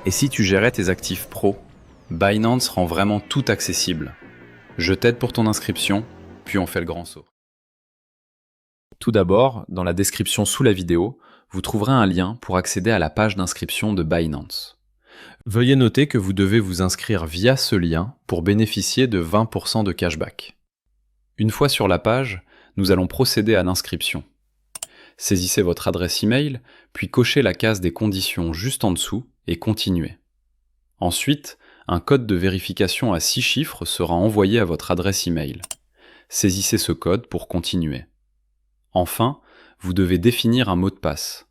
Et si tu gérais tes actifs pro, Binance rend vraiment tout accessible. Je t'aide pour ton inscription, puis on fait le grand saut. Tout d'abord, dans la description sous la vidéo, vous trouverez un lien pour accéder à la page d'inscription de Binance. Veuillez noter que vous devez vous inscrire via ce lien pour bénéficier de 20% de cashback. Une fois sur la page, nous allons procéder à l'inscription. Saisissez votre adresse email, puis cochez la case des conditions juste en dessous et continuez. Ensuite, un code de vérification à 6 chiffres sera envoyé à votre adresse email. Saisissez ce code pour continuer. Enfin, vous devez définir un mot de passe.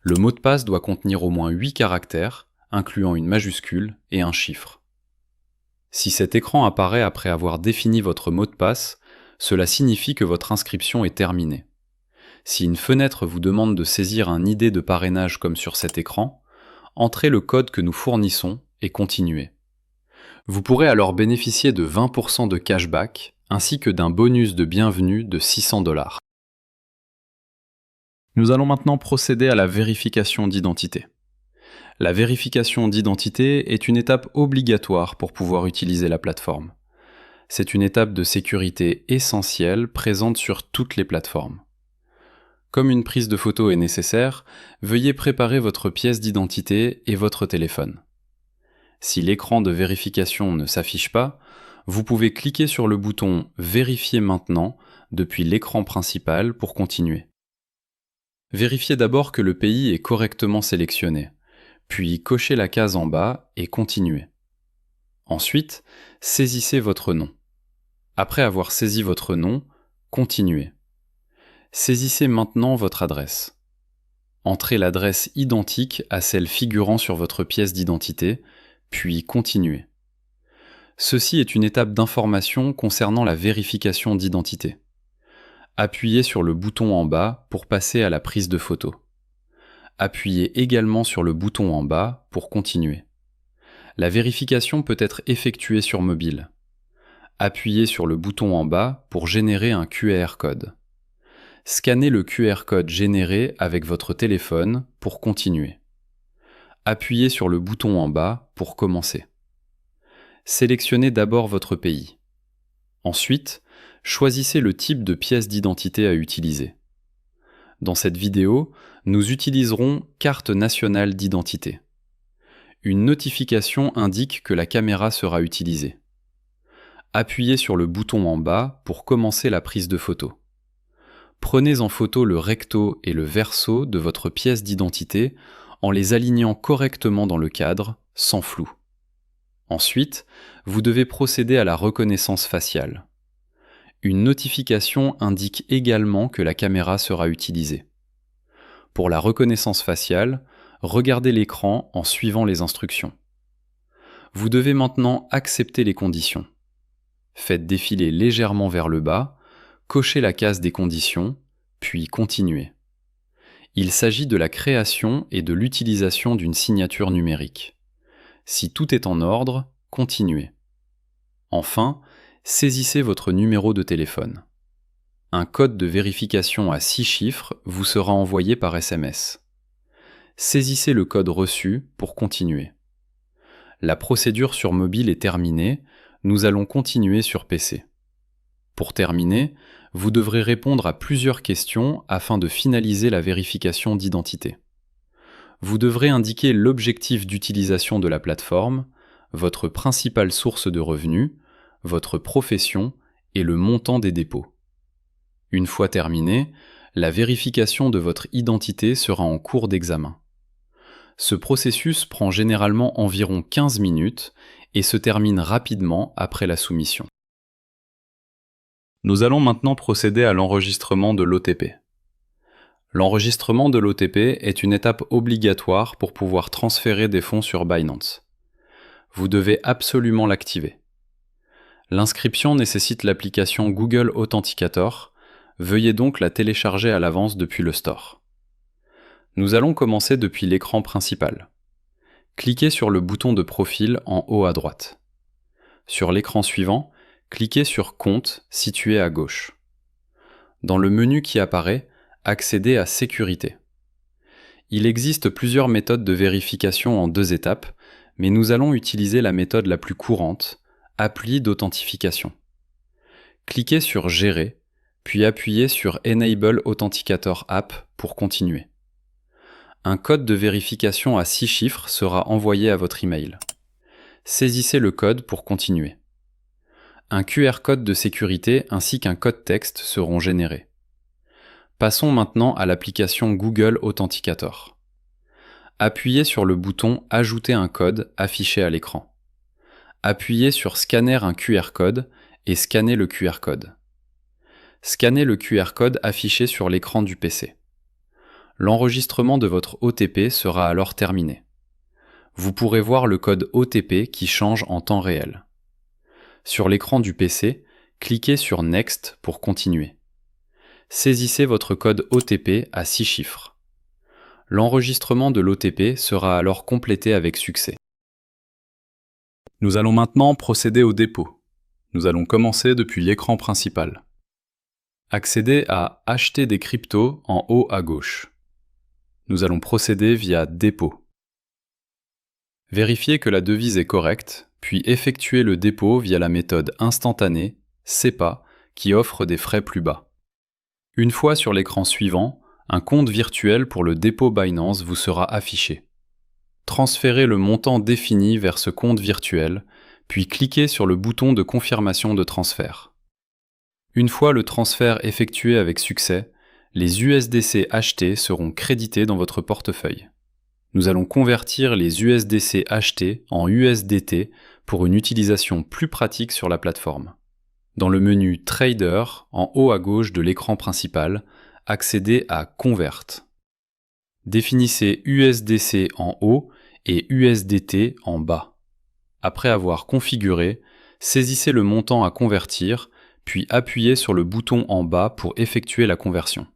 Le mot de passe doit contenir au moins 8 caractères, incluant une majuscule et un chiffre. Si cet écran apparaît après avoir défini votre mot de passe, cela signifie que votre inscription est terminée. Si une fenêtre vous demande de saisir un ID de parrainage comme sur cet écran, entrez le code que nous fournissons et continuez. Vous pourrez alors bénéficier de 20% de cashback ainsi que d'un bonus de bienvenue de $600. Nous allons maintenant procéder à la vérification d'identité. La vérification d'identité est une étape obligatoire pour pouvoir utiliser la plateforme. C'est une étape de sécurité essentielle présente sur toutes les plateformes. Comme une prise de photo est nécessaire, veuillez préparer votre pièce d'identité et votre téléphone. Si l'écran de vérification ne s'affiche pas, vous pouvez cliquer sur le bouton « Vérifier maintenant » depuis l'écran principal pour continuer. Vérifiez d'abord que le pays est correctement sélectionné, puis cochez la case en bas et continuez. Ensuite, saisissez votre nom. Après avoir saisi votre nom, continuez. Saisissez maintenant votre adresse. Entrez l'adresse identique à celle figurant sur votre pièce d'identité, puis continuez. Ceci est une étape d'information concernant la vérification d'identité. Appuyez sur le bouton en bas pour passer à la prise de photo. Appuyez également sur le bouton en bas pour continuer. La vérification peut être effectuée sur mobile. Appuyez sur le bouton en bas pour générer un QR code. Scannez le QR code généré avec votre téléphone pour continuer. Appuyez sur le bouton en bas pour commencer. Sélectionnez d'abord votre pays. Ensuite, choisissez le type de pièce d'identité à utiliser. Dans cette vidéo, nous utiliserons carte nationale d'identité. Une notification indique que la caméra sera utilisée. Appuyez sur le bouton en bas pour commencer la prise de photo. Prenez en photo le recto et le verso de votre pièce d'identité en les alignant correctement dans le cadre, sans flou. Ensuite, vous devez procéder à la reconnaissance faciale. Une notification indique également que la caméra sera utilisée. Pour la reconnaissance faciale, regardez l'écran en suivant les instructions. Vous devez maintenant accepter les conditions. Faites défiler légèrement vers le bas, cochez la case des conditions, puis continuez. Il s'agit de la création et de l'utilisation d'une signature numérique. Si tout est en ordre, continuez. Enfin, saisissez votre numéro de téléphone. Un code de vérification à 6 chiffres vous sera envoyé par SMS. Saisissez le code reçu pour continuer. La procédure sur mobile est terminée, nous allons continuer sur PC. Pour terminer, vous devrez répondre à plusieurs questions afin de finaliser la vérification d'identité. Vous devrez indiquer l'objectif d'utilisation de la plateforme, votre principale source de revenus, votre profession et le montant des dépôts. Une fois terminée, la vérification de votre identité sera en cours d'examen. Ce processus prend généralement environ 15 minutes et se termine rapidement après la soumission. Nous allons maintenant procéder à l'enregistrement de l'OTP. L'enregistrement de l'OTP est une étape obligatoire pour pouvoir transférer des fonds sur Binance. Vous devez absolument l'activer. L'inscription nécessite l'application Google Authenticator. Veuillez donc la télécharger à l'avance depuis le store. Nous allons commencer depuis l'écran principal. Cliquez sur le bouton de profil en haut à droite. Sur l'écran suivant, cliquez sur Compte situé à gauche. Dans le menu qui apparaît, accédez à Sécurité. Il existe plusieurs méthodes de vérification en 2 étapes, mais nous allons utiliser la méthode la plus courante, appli d'authentification. Cliquez sur Gérer, puis appuyez sur Enable Authenticator App pour continuer. Un code de vérification à 6 chiffres sera envoyé à votre email. Saisissez le code pour continuer. Un QR code de sécurité ainsi qu'un code texte seront générés. Passons maintenant à l'application Google Authenticator. Appuyez sur le bouton Ajouter un code affiché à l'écran. Appuyez sur Scanner un QR code et scannez le QR code. Scannez le QR code affiché sur l'écran du PC. L'enregistrement de votre OTP sera alors terminé. Vous pourrez voir le code OTP qui change en temps réel. Sur l'écran du PC, cliquez sur Next pour continuer. Saisissez votre code OTP à 6 chiffres. L'enregistrement de l'OTP sera alors complété avec succès. Nous allons maintenant procéder au dépôt. Nous allons commencer depuis l'écran principal. Accédez à Acheter des cryptos en haut à gauche. Nous allons procéder via Dépôt. Vérifiez que la devise est correcte, puis effectuez le dépôt via la méthode instantanée, SEPA, qui offre des frais plus bas. Une fois sur l'écran suivant, un compte virtuel pour le dépôt Binance vous sera affiché. Transférez le montant défini vers ce compte virtuel, puis cliquez sur le bouton de confirmation de transfert. Une fois le transfert effectué avec succès, les USDC achetés seront crédités dans votre portefeuille. Nous allons convertir les USDC achetés en USDT pour une utilisation plus pratique sur la plateforme. Dans le menu Trader, en haut à gauche de l'écran principal, accédez à Convert. Définissez USDC en haut et USDT en bas. Après avoir configuré, saisissez le montant à convertir, puis appuyez sur le bouton en bas pour effectuer la conversion.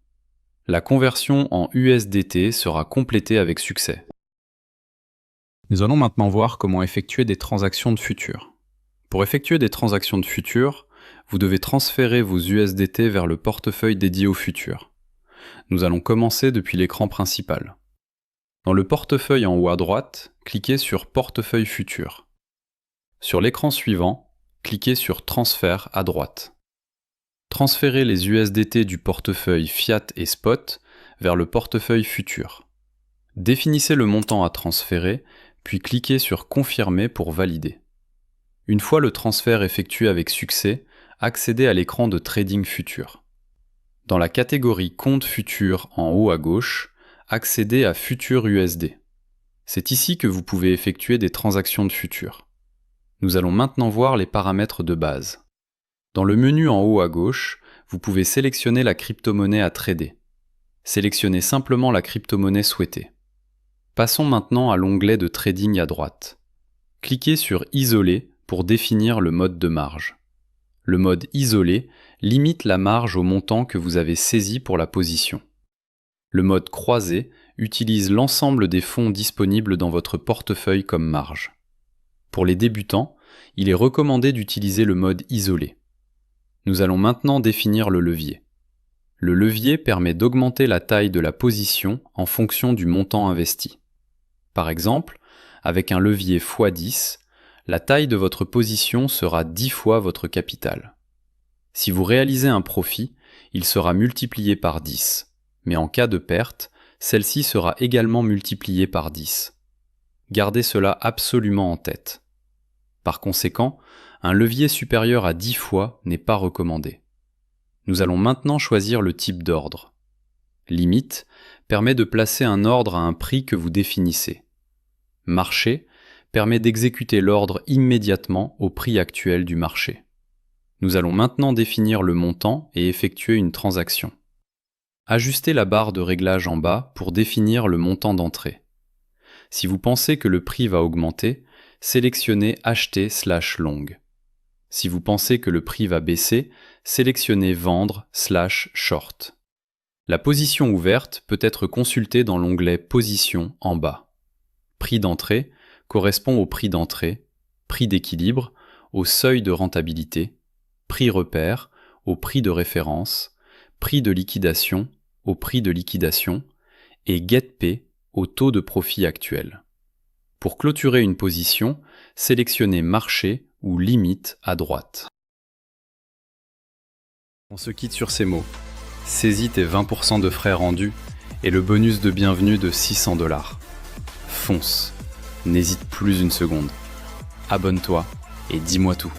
La conversion en USDT sera complétée avec succès. Nous allons maintenant voir comment effectuer des transactions de futur. Pour effectuer des transactions de futur, vous devez transférer vos USDT vers le portefeuille dédié au futur. Nous allons commencer depuis l'écran principal. Dans le portefeuille en haut à droite, cliquez sur Portefeuille futur. Sur l'écran suivant, cliquez sur Transfert à droite. Transférez les USDT du portefeuille Fiat et Spot vers le portefeuille futur. Définissez le montant à transférer, puis cliquez sur Confirmer pour valider. Une fois le transfert effectué avec succès, accédez à l'écran de Trading futur. Dans la catégorie Compte futur en haut à gauche, accédez à Futur USD. C'est ici que vous pouvez effectuer des transactions de futur. Nous allons maintenant voir les paramètres de base. Dans le menu en haut à gauche, vous pouvez sélectionner la crypto-monnaie à trader. Sélectionnez simplement la crypto-monnaie souhaitée. Passons maintenant à l'onglet de trading à droite. Cliquez sur Isoler pour définir le mode de marge. Le mode Isolé limite la marge au montant que vous avez saisi pour la position. Le mode Croisé utilise l'ensemble des fonds disponibles dans votre portefeuille comme marge. Pour les débutants, il est recommandé d'utiliser le mode Isolé. Nous allons maintenant définir le levier. Le levier permet d'augmenter la taille de la position en fonction du montant investi. Par exemple, avec un levier x10, la taille de votre position sera 10 fois votre capital. Si vous réalisez un profit, il sera multiplié par 10, mais en cas de perte, celle-ci sera également multipliée par 10. Gardez cela absolument en tête. Par conséquent, un levier supérieur à 10 fois n'est pas recommandé. Nous allons maintenant choisir le type d'ordre. Limite permet de placer un ordre à un prix que vous définissez. Marché permet d'exécuter l'ordre immédiatement au prix actuel du marché. Nous allons maintenant définir le montant et effectuer une transaction. Ajustez la barre de réglage en bas pour définir le montant d'entrée. Si vous pensez que le prix va augmenter, sélectionnez Acheter/long. Si vous pensez que le prix va baisser, sélectionnez Vendre/short. La position ouverte peut être consultée dans l'onglet Position en bas. Prix d'entrée correspond au prix d'entrée, prix d'équilibre, au seuil de rentabilité, prix repère, au prix de référence, prix de liquidation, au prix de liquidation, et GetP au taux de profit actuel. Pour clôturer une position, sélectionnez marché ou limite à droite. On se quitte sur ces mots. Saisis tes 20% de frais rendus et le bonus de bienvenue de 600 $. Fonce, n'hésite plus une seconde. Abonne-toi et dis-moi tout.